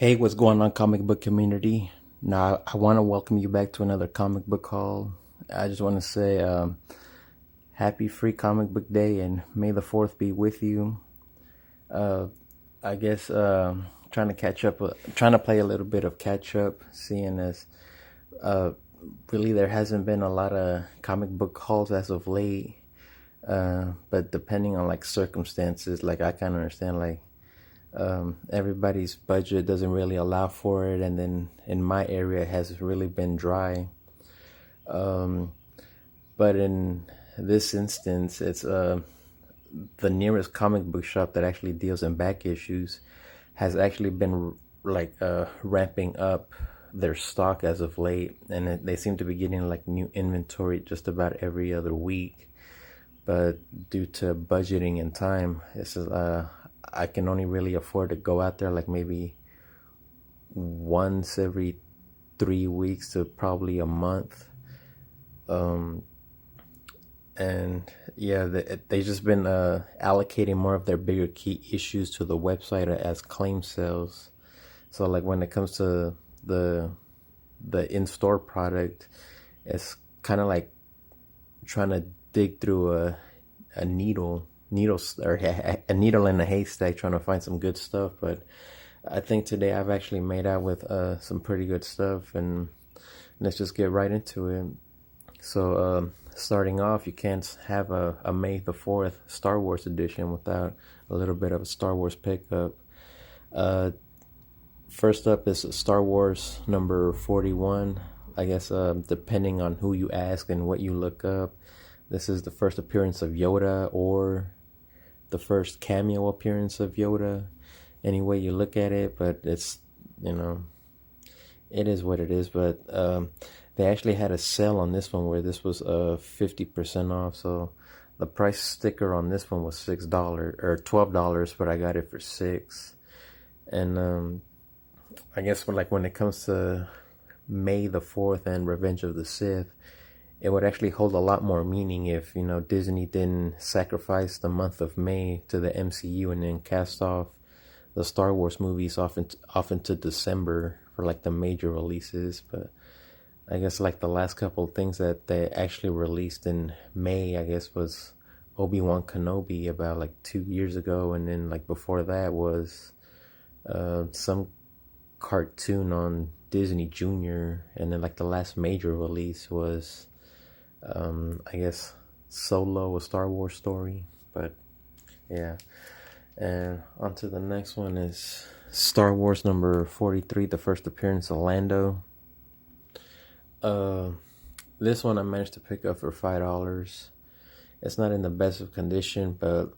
Hey, what's going on, comic book community? Now, I want to welcome you back to another comic book haul. I just want to say happy Free Comic Book Day and May the 4th be with you. Uh, I guess trying to catch up, trying to play a little bit of catch up, seeing as uh, really there hasn't been a lot of comic book hauls as of late. But depending on like circumstances, like I kind of understand like everybody's budget doesn't really allow for it, and then in my area it has really been dry. But in this instance, it's the nearest comic book shop that actually deals in back issues has actually been like ramping up their stock as of late, and they seem to be getting like new inventory just about every other week. But due to budgeting and time, I can only really afford to go out there like maybe once every 3 weeks to probably a month. And yeah, they just been allocating more of their bigger key issues to the website as claim sales. So like when it comes to the in-store product, it's kind of like trying to dig through a needle or a needle in a haystack, trying to find some good stuff. But I think today I've actually made out with some pretty good stuff, and let's just get right into it. So starting off, you can't have a May the 4th Star Wars edition without a little bit of a Star Wars pickup. First up is Star Wars number 41. I guess depending on who you ask and what you look up, this is the first appearance of Yoda or the first cameo appearance of Yoda, any way you look at it. But it's, it is what it is. But they actually had a sale on this one where this was 50% off. So the price sticker on this one was $6 or $12, but I got it for $6. And I guess when it comes to May the 4th and Revenge of the Sith, it would actually hold a lot more meaning if, Disney didn't sacrifice the month of May to the MCU and then cast off the Star Wars movies off into December for like the major releases. But I guess like the last couple of things that they actually released in May, I guess, was Obi-Wan Kenobi about like 2 years ago. And then like before that was some cartoon on Disney Junior. And then like the last major release was I guess Solo, a Star Wars story. But yeah, and on to the next one is Star Wars number 43, the first appearance of Lando. This one I managed to pick up for $5. It's not in the best of condition, but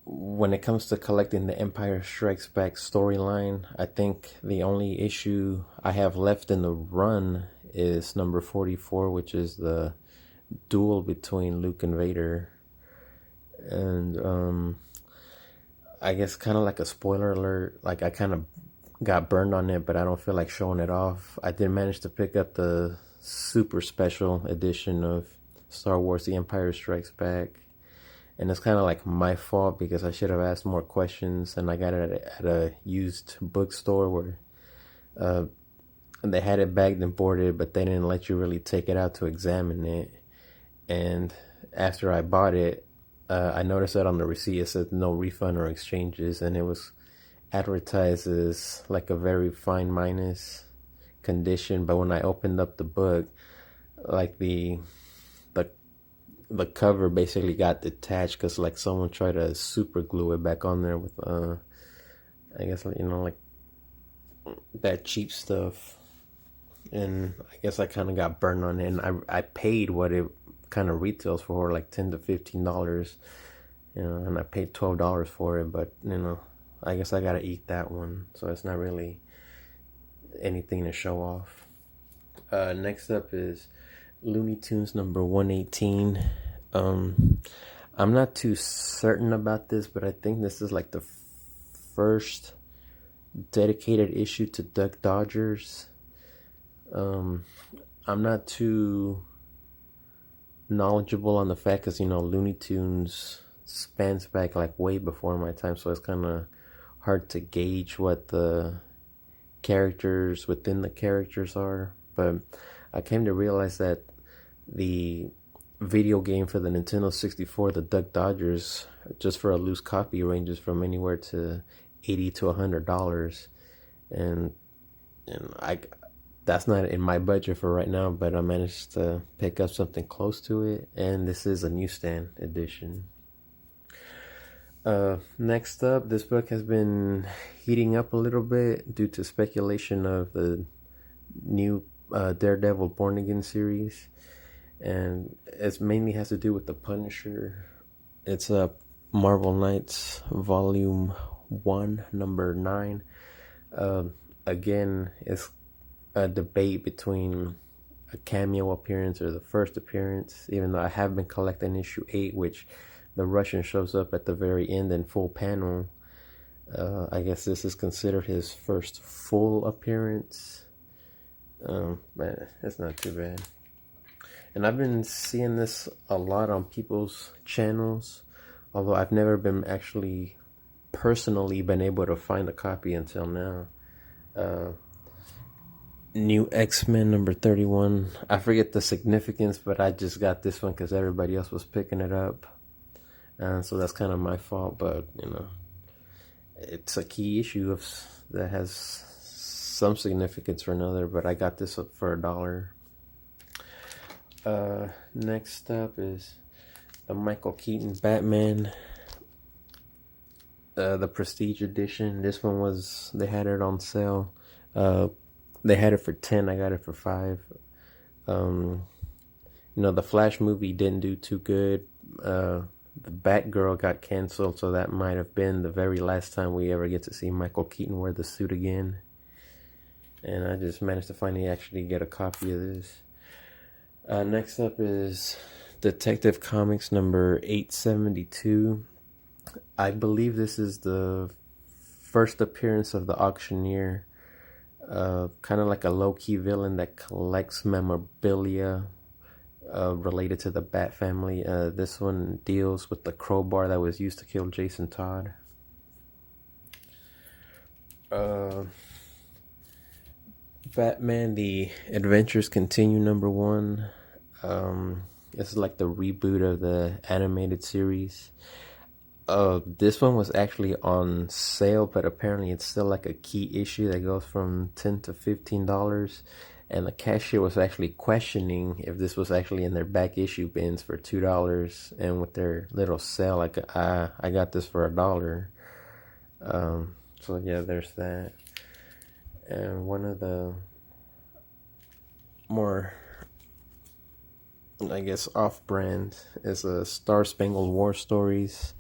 when it comes to collecting the Empire Strikes Back storyline, I think the only issue I have left in the run is number 44, which is the duel between Luke and Vader. And I guess kind of like a spoiler alert, like I kind of got burned on it, but I don't feel like showing it off. I did manage to pick up the super special edition of Star Wars The Empire Strikes Back, and it's kind of like my fault because I should have asked more questions, and I got it at a used bookstore where they had it bagged and boarded, but they didn't let you really take it out to examine it. And after I bought it, I noticed that on the receipt it said no refund or exchanges, and it was advertised as like a very fine minus condition. But when I opened up the book, like the cover basically got detached because like someone tried to super glue it back on there with I guess like that cheap stuff. And I guess I kind of got burned on it, and I paid what it kind of retails for, like $10 to $15, and I paid $12 for it. But I guess I gotta eat that one, so it's not really anything to show off. Next up is Looney Tunes number 118. I'm not too certain about this, but I think this is like the first dedicated issue to Duck Dodgers. I'm not too knowledgeable on the fact because Looney Tunes spans back like way before my time, so it's kind of hard to gauge what the characters within the characters are. But I came to realize that the video game for the Nintendo 64, the Duck Dodgers, just for a loose copy ranges from anywhere to $80 to $100, and I that's not in my budget for right now, but I managed to pick up something close to it, and this is a newsstand edition. Next up, this book has been heating up a little bit due to speculation of the new Daredevil Born Again series, and it mainly has to do with the Punisher. It's Marvel Knights Volume 1, number 9. Again, it's a debate between a cameo appearance or the first appearance, even though I have been collecting issue 8, which the Russian shows up at the very end in full panel. I guess this is considered his first full appearance. But it's not too bad. And I've been seeing this a lot on people's channels, although I've never been actually personally been able to find a copy until now. New XMen number 31. I forget the significance, but I just got this one because everybody else was picking it up. So that's kind of my fault, but you know, it's a key issue that has some significance for another, but I got this up for $1. Next up is the Michael Keaton Batman, the Prestige Edition. This one they had it on sale. They had it for 10, I got it for 5. The Flash movie didn't do too good. The Batgirl got canceled, so that might have been the very last time we ever get to see Michael Keaton wear the suit again. And I just managed to finally actually get a copy of this. Next up is Detective Comics number 872. I believe this is the first appearance of the Auctioneer. Kind of like a low-key villain that collects memorabilia related to the Bat family. This one deals with the crowbar that was used to kill Jason Todd. Batman: The Adventures Continue number 1. This is like the reboot of the animated series. This one was actually on sale, but apparently it's still like a key issue that goes from $10 to $15. And the cashier was actually questioning if this was actually in their back issue bins for $2. And with their little sale, I got this for $1. So yeah, there's that. And one of the more, I guess, off-brand is a StarSpangled War Stories.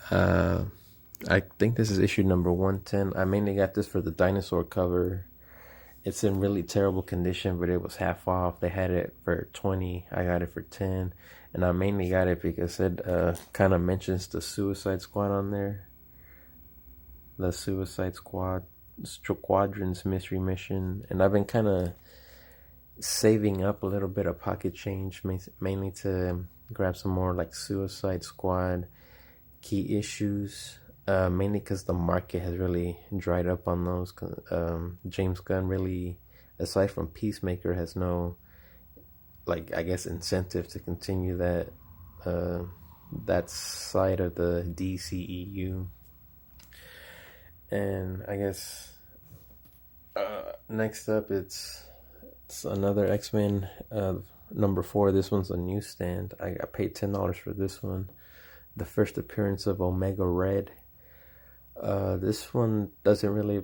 I think this is issue number 110. I mainly got this for the dinosaur cover. It's in really terrible condition, but it was half off. They had it for 20. I got it for 10. And I mainly got it because it kind of mentions the Suicide Squad on there. The Suicide Squadron's mystery mission. And I've been kind of saving up a little bit of pocket change, mainly to grab some more like Suicide Squad key issues. Mainly because the market has really dried up on those. James Gunn really, aside from Peacemaker, has no, like, I guess, incentive to continue that side of the DCEU. And I guess next up it's another X-Men number 4. This one's a newsstand. I paid $10 for this one. The first appearance of Omega Red. This one doesn't really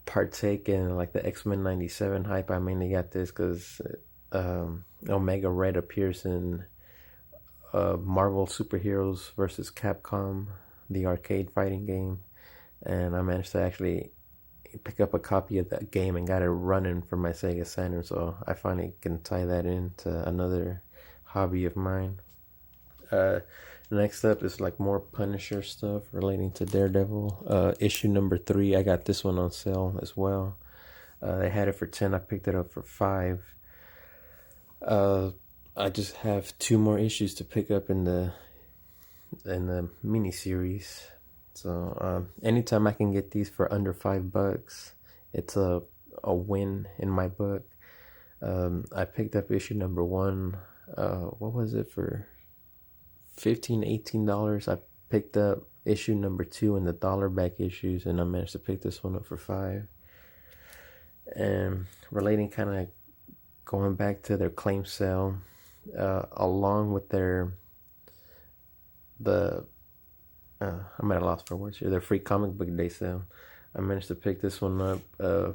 partake in like the X-Men 97 hype. I mainly got this because Omega Red appears in Marvel Superheroes vs. Capcom, the arcade fighting game, and I managed to actually pick up a copy of that game and got it running for my Sega Saturn, so I finally can tie that into another hobby of mine. Next up is like more Punisher stuff relating to Daredevil. Issue number 3, I got this one on sale as well. They had it for 10. I picked it up for 5. I just have 2 more issues to pick up in the mini series. So anytime I can get these for under $5, it's a win in my book. I picked up issue number 1. What was it, for $15-18? I picked up issue number 2 in the dollar back issues, and I managed to pick this one up for $5. And relating, kind of going back to their claim sale, along with I'm at a loss for words here, their free comic book day sale, I managed to pick this one up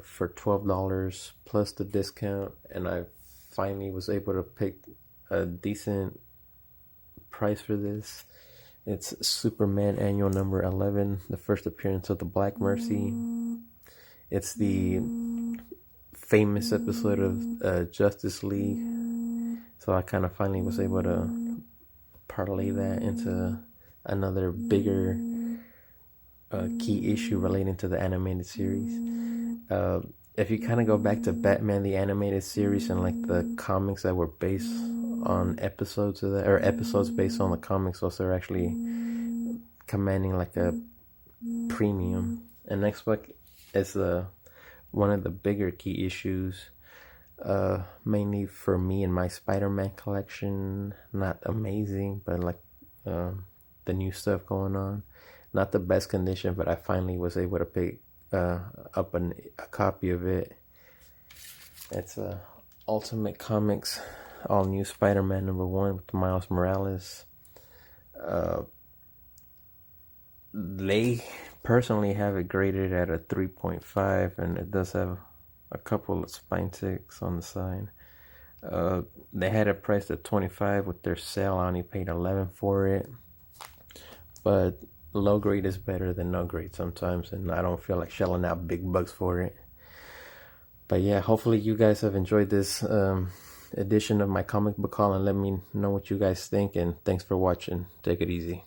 for $12 plus the discount, and I finally was able to pick a decent price for this. It's Superman annual number 11, the first appearance of the Black Mercy. It's the famous episode of Justice League, so I kind of finally was able to parlay that into another bigger key issue relating to the animated series. If you kind of go back to Batman the animated series and like the comics that were based on episodes of that, or episodes based on the comics, so they're actually commanding like a premium. And next book is one of the bigger key issues, mainly for me and my SpiderMan collection. Not amazing, but like the new stuff going on. Not the best condition, but I finally was able to pick up a copy of it. It's Ultimate Comics all new Spider-Man number 1 with Miles Morales. They personally have it graded at a 3.5, and it does have a couple of spine ticks on the side. They had it priced at $25. With their sale, I only paid $11 for it. But low grade is better than no grade sometimes, and I don't feel like shelling out big bucks for it. But yeah, hopefully you guys have enjoyed this edition of my comic book haul, and let me know what you guys think, and thanks for watching. Take it easy.